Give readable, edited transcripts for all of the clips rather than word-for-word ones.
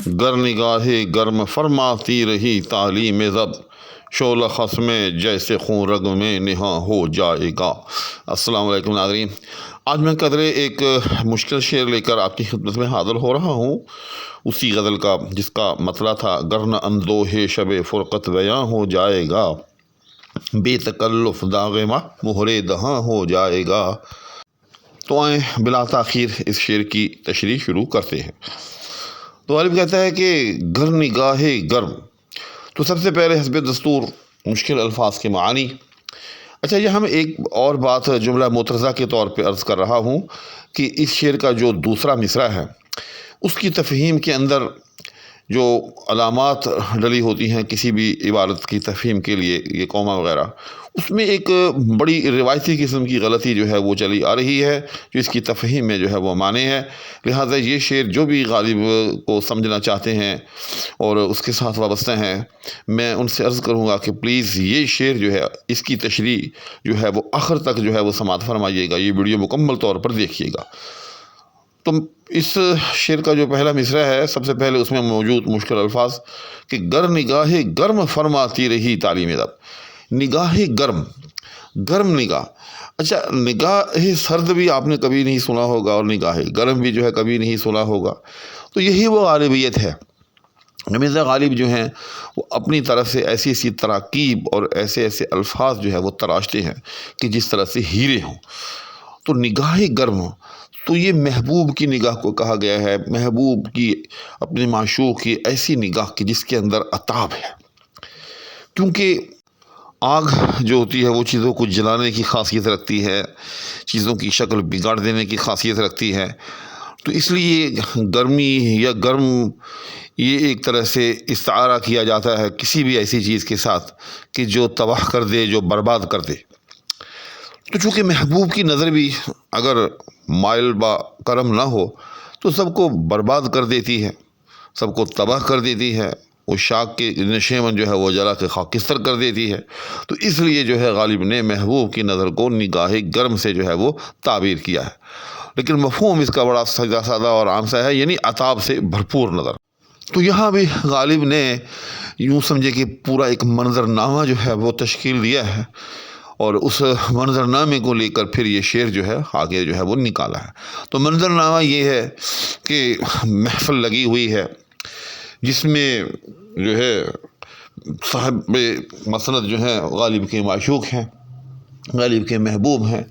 گر نگاہ گرم فرماتی رہی تعلیم ضبط، شعلہ خصم جیسے خون رگ میں نہاں ہو جائے گا۔ السلام علیکم ناظرین، آج میں قدرے ایک مشکل شعر لے کر آپ کی خدمت میں حاضر ہو رہا ہوں، اسی غزل کا جس کا مطلع تھا گر نہ اندوہ شب فرقت بیاں ہو جائے گا، بے تکلف داغ ماہ مہرے دہاں ہو جائے گا۔ تو آئیں بلا تاخیر اس شعر کی تشریح شروع کرتے ہیں۔ تو غالب کہتا ہے کہ گر نگاہ گرم، تو سب سے پہلے حسب دستور مشکل الفاظ کے معانی۔ اچھا، یہ ہم ایک اور بات جملہ مترضہ کے طور پہ عرض کر رہا ہوں کہ اس شعر کا جو دوسرا مصرع ہے اس کی تفہیم کے اندر جو علامات ڈلی ہوتی ہیں کسی بھی عبارت کی تفہیم کے لیے، یہ کوما وغیرہ، اس میں ایک بڑی روایتی قسم کی غلطی جو ہے وہ چلی آ رہی ہے جو اس کی تفہیم میں جو ہے وہ معنی ہے۔ لہٰذا یہ شعر جو بھی غالب کو سمجھنا چاہتے ہیں اور اس کے ساتھ وابستہ ہیں، میں ان سے عرض کروں گا کہ پلیز یہ شعر جو ہے اس کی تشریح جو ہے وہ آخر تک جو ہے وہ سماعت فرمائیے گا، یہ ویڈیو مکمل طور پر دیکھیے گا۔ تو اس شعر کا جو پہلا مصرع ہے، سب سے پہلے اس میں موجود مشکل الفاظ کہ گر نگاہ گرم فرماتی رہی تعلیم ضبط، نگاہ گرم، گرم نگاہ۔ اچھا، نگاہ سرد بھی آپ نے کبھی نہیں سنا ہوگا اور نگاہ گرم بھی جو ہے کبھی نہیں سنا ہوگا، تو یہی وہ غالبیت ہے۔ مرزا غالب جو ہیں وہ اپنی طرف سے ایسی ایسی تراکیب اور ایسے ایسے الفاظ جو ہے وہ تراشتے ہیں کہ جس طرح سے ہیرے ہوں۔ تو نگاہ گرم، تو یہ محبوب کی نگاہ کو کہا گیا ہے، محبوب کی، اپنے معشوق کی ایسی نگاہ کی جس کے اندر عتاب ہے، کیونکہ آگ جو ہوتی ہے وہ چیزوں کو جلانے کی خاصیت رکھتی ہے، چیزوں کی شکل بگاڑ دینے کی خاصیت رکھتی ہے۔ تو اس لیے گرمی یا گرم یہ ایک طرح سے استعارہ کیا جاتا ہے کسی بھی ایسی چیز کے ساتھ کہ جو تباہ کر دے، جو برباد کر دے۔ تو چونکہ محبوب کی نظر بھی اگر مائل با کرم نہ ہو تو سب کو برباد کر دیتی ہے، سب کو تباہ کر دیتی ہے، وہ شاخ کے نشیمن جو ہے وہ جلا کے خاکستر کر دیتی ہے۔ تو اس لیے جو ہے غالب نے محبوب کی نظر کو نگاہ گرم سے جو ہے وہ تعبیر کیا ہے، لیکن مفہوم اس کا بڑا سادہ سادہ اور عام سا ہے، یعنی عتاب سے بھرپور نظر۔ تو یہاں بھی غالب نے یوں سمجھے کہ پورا ایک منظرنامہ جو ہے وہ تشکیل دیا ہے، اور اس منظرنامے کو لے کر پھر یہ شعر جو ہے آگے جو ہے وہ نکالا ہے۔ تو منظرنامہ یہ ہے کہ محفل لگی ہوئی ہے جس میں جو ہے صاحب مسند جو ہیں غالب کے معشوق ہیں، غالب کے محبوب ہیں،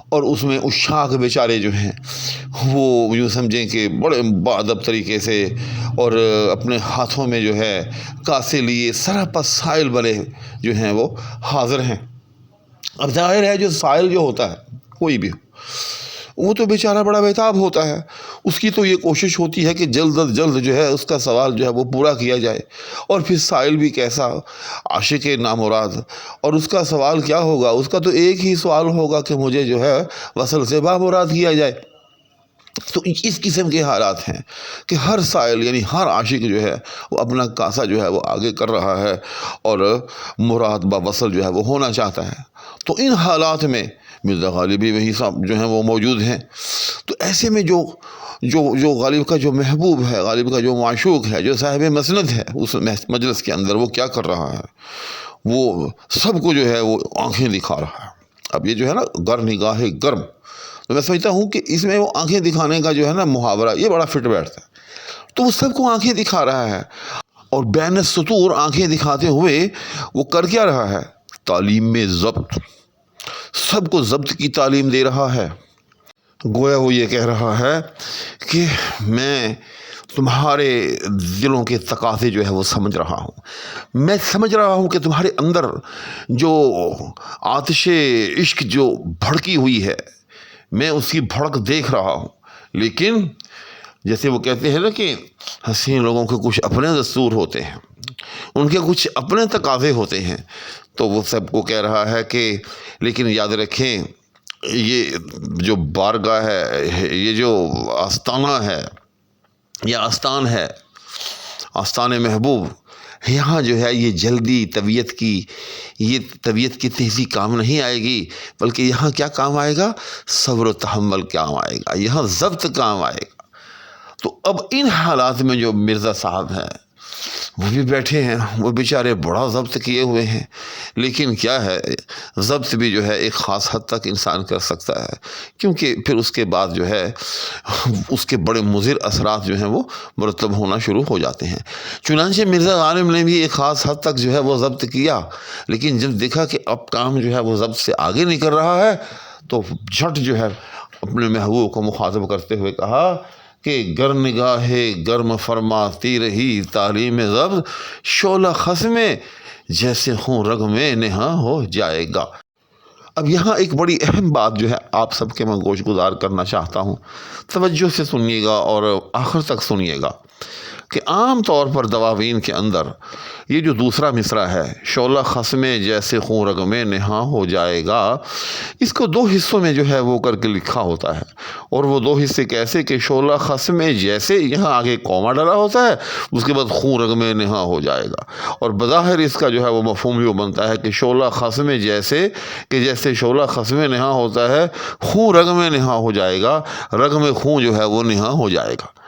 اور اس میں عشاق بیچارے جو ہیں وہ یوں سمجھیں کہ بڑے باادب طریقے سے اور اپنے ہاتھوں میں جو ہے کاسے لیے سراپا سائل بنے جو ہیں وہ حاضر ہیں۔ اب ظاہر ہے جو سائل جو ہوتا ہے کوئی بھی وہ تو بیچارہ بڑا بےتاب ہوتا ہے، اس کی تو یہ کوشش ہوتی ہے کہ جلد از جلد جو ہے اس کا سوال جو ہے وہ پورا کیا جائے، اور پھر سائل بھی کیسا عاشق نامراد، اور اس کا سوال کیا ہوگا، اس کا تو ایک ہی سوال ہوگا کہ مجھے جو ہے وصل سے بامراد کیا جائے۔ تو اس قسم کے حالات ہیں کہ ہر سائل یعنی ہر عاشق جو ہے وہ اپنا کاسا جو ہے وہ آگے کر رہا ہے اور مراد با وصل جو ہے وہ ہونا چاہتا ہے۔ تو ان حالات میں مرزا غالب بھی وہی صاحب جو ہیں وہ موجود ہیں۔ تو ایسے میں جو غالب کا جو محبوب ہے، غالب کا جو معشوق ہے، جو صاحب مسند ہے، اس مجلس کے اندر وہ کیا کر رہا ہے، وہ سب کو جو ہے وہ آنکھیں دکھا رہا ہے۔ اب یہ جو ہے نا گر نگاہ گرم، تو میں سمجھتا ہوں کہ اس میں وہ آنکھیں دکھانے کا جو ہے نا محاورہ یہ بڑا فٹ بیٹھتا ہے۔ تو وہ سب کو آنکھیں دکھا رہا ہے، اور بین السطور آنکھیں دکھاتے ہوئے وہ کر کیا رہا ہے، تعلیم میں ضبط، سب کو ضبط کی تعلیم دے رہا ہے۔ گویا وہ یہ کہہ رہا ہے کہ میں تمہارے دلوں کے تقاضے جو ہے وہ سمجھ رہا ہوں، میں سمجھ رہا ہوں کہ تمہارے اندر جو آتش عشق جو بھڑکی ہوئی ہے، میں اس کی بھڑک دیکھ رہا ہوں، لیکن جیسے وہ کہتے ہیں نا کہ حسین لوگوں کے کچھ اپنے دستور ہوتے ہیں، ان کے کچھ اپنے تقاضے ہوتے ہیں، تو وہ سب کو کہہ رہا ہے کہ لیکن یاد رکھیں یہ جو بارگاہ ہے، یہ جو آستانہ ہے یا آستان ہے، آستان محبوب، یہاں جو ہے یہ جلدی طبیعت کی تیزی کام نہیں آئے گی، بلکہ یہاں کیا کام آئے گا، صبر و تحمل کام آئے گا، یہاں ضبط کام آئے گا۔ تو اب ان حالات میں جو مرزا صاحب ہیں وہ بھی بیٹھے ہیں، وہ بیچارے بڑا ضبط کیے ہوئے ہیں، لیکن کیا ہے، ضبط بھی جو ہے ایک خاص حد تک انسان کر سکتا ہے، کیونکہ پھر اس کے بعد جو ہے اس کے بڑے مضر اثرات جو ہیں وہ مرتب ہونا شروع ہو جاتے ہیں۔ چنانچہ مرزا غانم نے بھی ایک خاص حد تک جو ہے وہ ضبط کیا، لیکن جب دیکھا کہ اب کام جو ہے وہ ضبط سے آگے نہیں کر رہا ہے تو جھٹ جو ہے اپنے محبوب کو مخاطب کرتے ہوئے کہا کہ گر نگاہ گرم فرماتی رہی تعلیم ضبط، شعلہ خصم جیسے خون رگ میں نہاں ہو جائے گا۔ اب یہاں ایک بڑی اہم بات جو ہے آپ سب کے میں گوش گزار کرنا چاہتا ہوں، توجہ سے سنیے گا اور آخر تک سنیے گا کہ عام طور پر دواوین کے اندر یہ جو دوسرا مصرع ہے، شعلہ خصم جیسے خون رگ میں نہاں ہو جائے گا، اس کو دو حصوں میں جو ہے وہ کر کے لکھا ہوتا ہے، اور وہ دو حصے کیسے کہ شعلہ خصم جیسے، یہاں آگے کوما ڈلا ہوتا ہے، اس کے بعد خون رگ میں نہاں ہو جائے گا، اور بظاہر اس کا جو ہے وہ مفہوم یہ بنتا ہے کہ شعلہ خصم جیسے، کہ جیسے شعلہ خصم نہاں ہوتا ہے خون رگ میں نہاں ہو جائے گا، رگ میں خون جو ہے وہ نہاں ہو جائے گا۔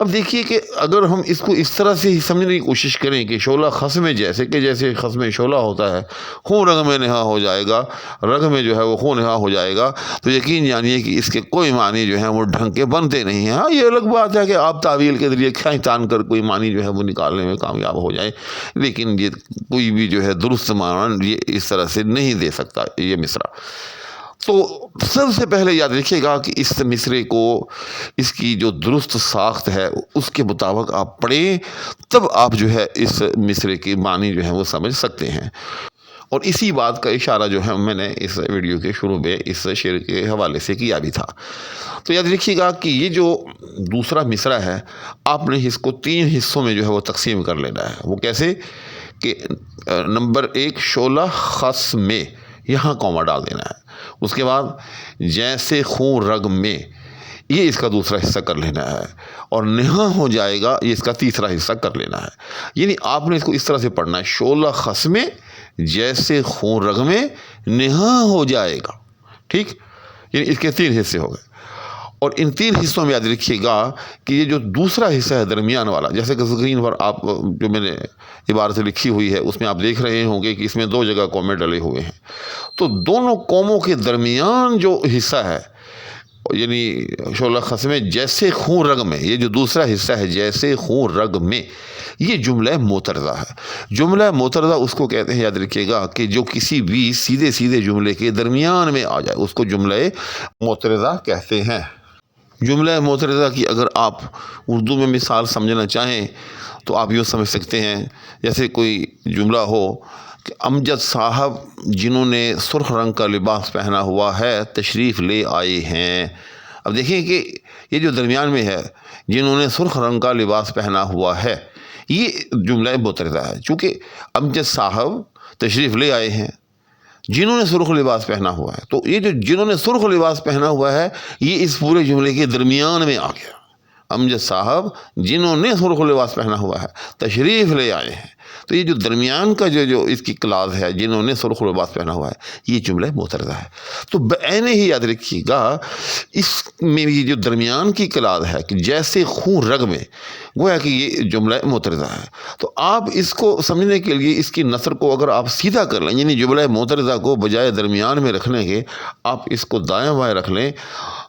اب دیکھیے کہ اگر ہم اس کو اس طرح سے ہی سمجھنے کی کوشش کریں کہ شعلہ خصم جیسے، کہ جیسے خصم شعلہ ہوتا ہے خون رگ میں نہاں ہو جائے گا، رگ میں جو ہے وہ خون نہاں ہو جائے گا، تو یقین جانیے کہ اس کے کوئی معنی جو ہیں وہ ڈھنگ کے بنتے نہیں ہیں۔ ہاں، یہ الگ بات ہے کہ آپ تعویل کے ذریعے کھینچ تان کر کوئی معنی جو ہے وہ نکالنے میں کامیاب ہو جائیں، لیکن یہ کوئی بھی جو ہے درست معنی یہ اس طرح سے نہیں دے سکتا یہ مصرع۔ تو سب سے پہلے یاد رکھیے گا کہ اس مصرعے کو، اس کی جو درست ساخت ہے اس کے مطابق آپ پڑھیں، تب آپ جو ہے اس مصرعے کی معنی جو ہے وہ سمجھ سکتے ہیں۔ اور اسی بات کا اشارہ جو ہے میں نے اس ویڈیو کے شروع میں اس شعر کے حوالے سے کیا بھی تھا۔ تو یاد رکھیے گا کہ یہ جو دوسرا مصرع ہے، آپ نے اس کو 3 حصوں میں جو ہے وہ تقسیم کر لینا ہے۔ وہ کیسے کہ نمبر 1 شعلہ خصم، یہاں کوما ڈال دینا ہے، اس کے بعد جیسے خون رگ میں، یہ اس کا دوسرا حصہ کر لینا ہے، اور نہاں ہو جائے گا، یہ اس کا تیسرا حصہ کر لینا ہے۔ یعنی آپ نے اس کو اس طرح سے پڑھنا ہے، شعلہ خصم جیسے خون رگ میں نہاں ہو جائے گا، ٹھیک؟ یعنی اس کے 3 حصے ہو گئے، اور ان 3 حصوں میں یاد رکھیے گا کہ یہ جو دوسرا حصہ ہے درمیان والا، جیسے کہ اسکرین پر آپ جو میں نے عبارت لکھی ہوئی ہے اس میں آپ دیکھ رہے ہوں گے کہ اس میں 2 جگہ کومے ڈلے ہوئے ہیں، تو دونوں کوموں کے درمیان جو حصہ ہے، یعنی شعلہ خصم جیسے خون رگ میں، یہ جو دوسرا حصہ ہے جیسے خون رگ میں، یہ جملہ معترضہ ہے۔ جملہ معترضہ اس کو کہتے ہیں، یاد رکھیے گا، کہ جو کسی بھی سیدھے جملے کے درمیان میں آ جائے اس کو جملہ معترضہ کہتے ہیں۔ جملہ معترضہ کی اگر آپ اردو میں مثال سمجھنا چاہیں تو آپ یوں سمجھ سکتے ہیں، جیسے کوئی جملہ ہو کہ امجد صاحب جنہوں نے سرخ رنگ کا لباس پہنا ہوا ہے تشریف لے آئے ہیں۔ اب دیکھیں کہ یہ جو درمیان میں ہے، جنہوں نے سرخ رنگ کا لباس پہنا ہوا ہے، یہ جملہ معترضہ ہے، چونکہ امجد صاحب تشریف لے آئے ہیں، جنہوں نے سرخ لباس پہنا ہوا ہے، تو یہ جو جنہوں نے سرخ لباس پہنا ہوا ہے یہ اس پورے جملے کے درمیان میں آ گیا۔ امجد صاحب جنہوں نے سرخ لباس پہنا ہوا ہے تشریف لے آئے ہیں، تو یہ جو درمیان کا جو اس کی کلاز ہے، جنہوں نے سرخ لباس پہنا ہوا ہے، یہ جملہ معترضہ ہے۔ تو بعین ہی یاد رکھیے گا اس میں یہ جو درمیان کی کلاز ہے کہ جیسے خون رگ میں، گویا کہ یہ جملہ معترضہ ہے۔ تو آپ اس کو سمجھنے کے لیے اس کی نثر کو اگر آپ سیدھا کر لیں، یعنی جملہ معترضہ کو بجائے درمیان میں رکھنے کے آپ اس کو دائیں بائیں رکھ لیں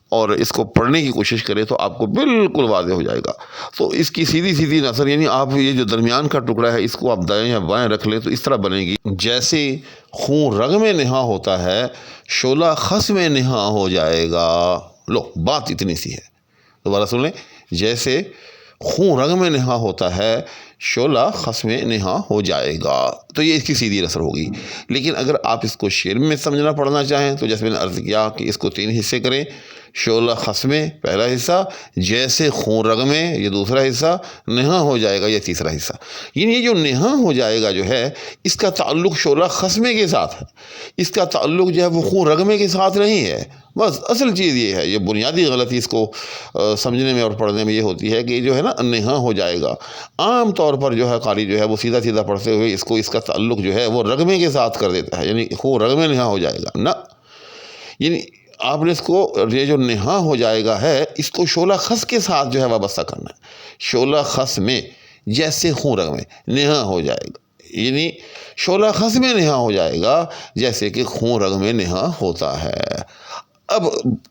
اور اس کو پڑھنے کی کوشش کریں تو آپ کو بالکل واضح ہو جائے گا۔ تو اس کی سیدھی نثر، یعنی آپ یہ جو درمیان کا ٹکڑا ہے اس کو آپ دائیں یا بائیں رکھ لیں تو اس طرح بنے گی، جیسے خون رگ میں نہاں ہوتا ہے شعلہ خصم میں نہاں ہو جائے گا۔ لو، بات اتنی سی ہے، دوبارہ سن لیں، جیسے خون رگ میں نہاں ہوتا ہے شعلہ خصم میں نہاں ہو جائے گا، تو یہ اس کی سیدھی نثر ہوگی۔ لیکن اگر آپ اس کو شعر میں سمجھنا پڑھنا چاہیں تو جیسے میں نے عرض کیا کہ اس کو 3 حصے کریں، شعلہ خصم پہلا حصہ، جیسے خون رگ میں یہ دوسرا حصہ، نہاں ہو جائے گا یہ تیسرا حصہ۔ یعنی یہ جو نہاں ہو جائے گا جو ہے اس کا تعلق شعلہ خصم کے ساتھ ہے، اس کا تعلق جو ہے وہ خون رگ میں کے ساتھ نہیں ہے۔ بس اصل چیز یہ ہے، یہ بنیادی غلطی اس کو سمجھنے میں اور پڑھنے میں یہ ہوتی ہے کہ یہ جو ہے نا نہاں ہو جائے گا، عام طور پر جو ہے قاری جو ہے وہ سیدھا پڑھتے ہوئے اس کا تعلق جو ہے وہ رگ میں کے ساتھ کر دیتا ہے، یعنی خون رگ میں نہاں ہو جائے گا، نہ، یعنی آپ نے اس کو یہ جو نہاں ہو جائے گا ہے اس کو شعلہ خس کے ساتھ جو ہے وابستہ کرنا ہے. شعلہ خس میں جیسے خون رگ میں نہاں ہو جائے گا، یعنی شعلہ خس میں نہاں ہو جائے گا جیسے کہ خون رگ میں نہاں ہوتا ہے. اب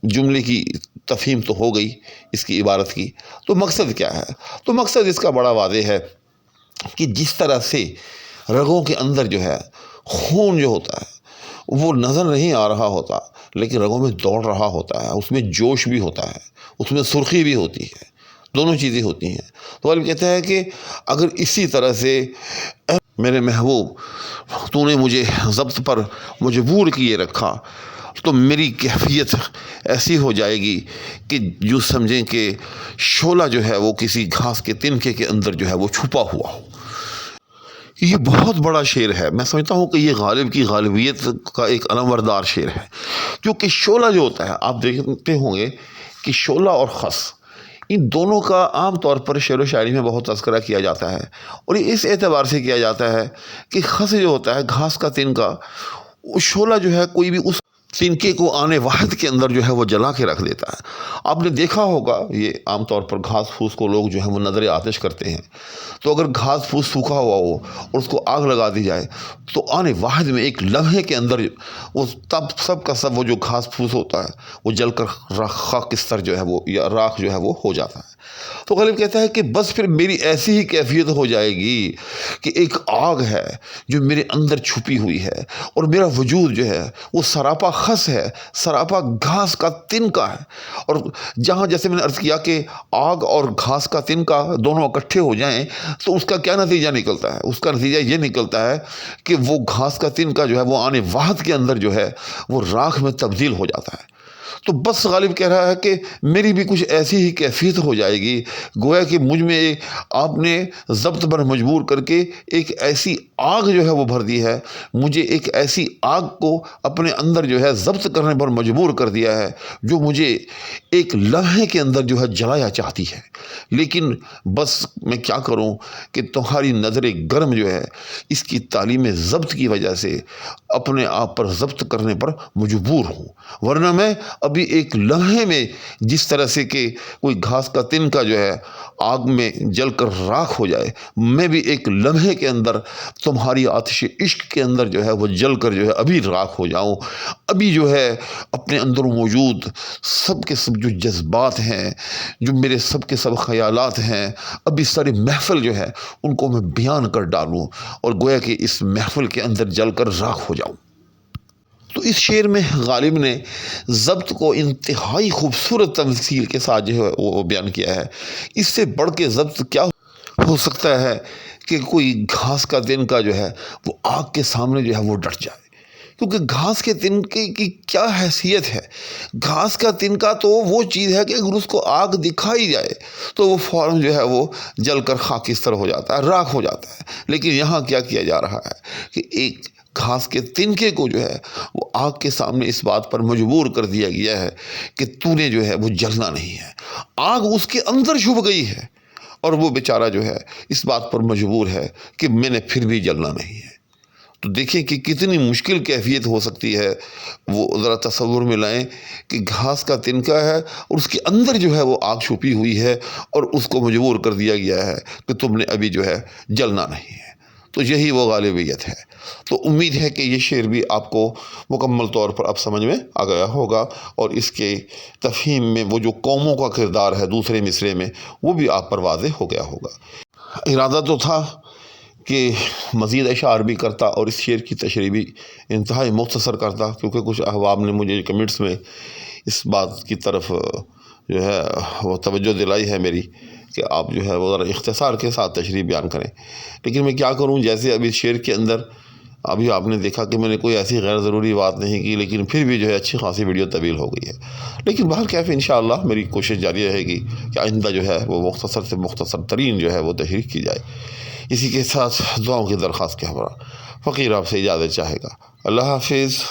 جملے کی تفہیم تو ہو گئی اس کی عبارت کی. تو مقصد کیا ہے؟ تو مقصد اس کا بڑا واضح ہے کہ جس طرح سے رگوں کے اندر جو ہے خون جو ہوتا ہے وہ نظر نہیں آ رہا ہوتا لیکن رگوں میں دوڑ رہا ہوتا ہے، اس میں جوش بھی ہوتا ہے، اس میں سرخی بھی ہوتی ہے، دونوں چیزیں ہوتی ہیں. تو غالب کہتا ہے کہ اگر اسی طرح سے میرے محبوب تو نے مجھے ضبط پر مجبور کیے رکھا تو میری کیفیت ایسی ہو جائے گی کہ جو سمجھیں کہ شعلہ جو ہے وہ کسی گھاس کے تنکے کے اندر جو ہے وہ چھپا ہوا ہو. یہ بہت بڑا شعر ہے. میں سمجھتا ہوں کہ یہ غالب کی غالبیت کا ایک علمبردار شعر ہے، کیونکہ شعلہ جو ہوتا ہے آپ دیکھتے ہوں گے کہ شعلہ اور خس ان دونوں کا عام طور پر شعر و شاعری میں بہت تذکرہ کیا جاتا ہے، اور اس اعتبار سے کیا جاتا ہے کہ خس جو ہوتا ہے گھاس کا تنکا، وہ شعلہ جو ہے کوئی بھی اس تنکے کو آنے واحد کے اندر جو ہے وہ جلا کے رکھ دیتا ہے. آپ نے دیکھا ہوگا یہ عام طور پر گھاس پھوس کو لوگ جو ہے وہ نظر آتش کرتے ہیں، تو اگر گھاس پھوس سوکھا ہوا ہو اور اس کو آگ لگا دی جائے تو آنے واحد میں ایک لمحے کے اندر وہ سب کا سب وہ جو گھاس پھوس ہوتا ہے وہ جل کر خاکستر جو ہے وہ یا راکھ جو ہے وہ ہو جاتا ہے. تو غالب کہتا ہے کہ بس پھر میری ایسی ہی کیفیت ہو جائے گی کہ ایک آگ ہے جو میرے اندر چھپی ہوئی ہے اور میرا وجود جو ہے وہ سراپا خس ہے، سراپا گھاس کا تنکا ہے. اور جہاں جیسے میں نے عرض کیا کہ آگ اور گھاس کا تنکا دونوں اکٹھے ہو جائیں تو اس کا کیا نتیجہ نکلتا ہے؟ اس کا نتیجہ یہ نکلتا ہے کہ وہ گھاس کا تنکا جو ہے وہ آنے واحد کے اندر جو ہے وہ راکھ میں تبدیل ہو جاتا ہے. تو بس غالب کہہ رہا ہے کہ میری بھی کچھ ایسی ہی کیفیت ہو جائے گی، گویا کہ مجھ میں آپ نے ضبط پر مجبور کر کے ایک ایسی آگ جو ہے وہ بھر دی ہے، مجھے ایک ایسی آگ کو اپنے اندر جو ہے ضبط کرنے پر مجبور کر دیا ہے جو مجھے ایک لمحے کے اندر جو ہے جلایا چاہتی ہے. لیکن بس میں کیا کروں کہ تمہاری نظر گرم جو ہے اس کی تعلیم ضبط کی وجہ سے اپنے آپ پر ضبط کرنے پر مجبور ہوں، ورنہ میں ابھی ایک لمحے میں جس طرح سے کہ کوئی گھاس کا تنکا جو ہے آگ میں جل کر راکھ ہو جائے، میں بھی ایک لمحے کے اندر تمہاری آتش عشق کے اندر جو ہے وہ جل کر جو ہے ابھی راکھ ہو جاؤں. ابھی جو ہے اپنے اندر موجود سب کے سب جو جذبات ہیں، جو میرے سب کے سب خیالات ہیں، ابھی ساری محفل جو ہے ان کو میں بیان کر ڈالوں اور گویا کہ اس محفل کے اندر جل کر راکھ ہو جاؤں. تو اس شعر میں غالب نے ضبط کو انتہائی خوبصورت تمثیل کے ساتھ جو ہے وہ بیان کیا ہے. اس سے بڑھ کے ضبط کیا ہو سکتا ہے کہ کوئی گھاس کا تنکا جو ہے وہ آگ کے سامنے جو ہے وہ ڈٹ جائے، کیونکہ گھاس کے تنکے کی کیا حیثیت ہے؟ گھاس کا تنکا تو وہ چیز ہے کہ اگر اس کو آگ دکھائی جائے تو وہ فوراً جو ہے وہ جل کر خاکستر ہو جاتا ہے، راکھ ہو جاتا ہے. لیکن یہاں کیا کیا جا رہا ہے کہ ایک گھاس کے تنکے کو جو ہے وہ آگ کے سامنے اس بات پر مجبور کر دیا گیا ہے کہ تو نے جو ہے وہ جلنا نہیں ہے. آگ اس کے اندر چھپ گئی ہے اور وہ بیچارہ جو ہے اس بات پر مجبور ہے کہ میں نے پھر بھی جلنا نہیں ہے. تو دیکھیں کہ کتنی مشکل کیفیت ہو سکتی ہے. وہ ذرا تصور میں لائیں کہ گھاس کا تنکا ہے اور اس کے اندر جو ہے وہ آگ چھپی ہوئی ہے اور اس کو مجبور کر دیا گیا ہے کہ تم نے ابھی جو ہے جلنا نہیں ہے. تو یہی وہ غالبیت ہے. تو امید ہے کہ یہ شعر بھی آپ کو مکمل طور پر اب سمجھ میں آ گیا ہوگا اور اس کے تفہیم میں وہ جو قوموں کا کردار ہے دوسرے مصرعے میں وہ بھی آپ پر واضح ہو گیا ہوگا. ارادہ تو تھا کہ مزید اشعار بھی کرتا اور اس شعر کی تشریح بھی انتہائی مختصر کرتا، کیونکہ کچھ احباب نے مجھے کمنٹس میں اس بات کی طرف جو ہے وہ توجہ دلائی ہے میری کہ آپ جو ہے وہ ذرا اختصار کے ساتھ تشریح بیان کریں. لیکن میں کیا کروں، جیسے ابھی شعر کے اندر ابھی آپ نے دیکھا کہ میں نے کوئی ایسی غیر ضروری بات نہیں کی، لیکن پھر بھی جو ہے اچھی خاصی ویڈیو طویل ہو گئی ہے. لیکن بہرکیف انشاءاللہ میری کوشش جاری رہے گی کہ آئندہ جو ہے وہ مختصر سے مختصر ترین جو ہے وہ تشریح کی جائے. اسی کے ساتھ دعاؤں کی درخواست کے ہمراہ فقیر آپ سے اجازت چاہے گا. اللہ حافظ.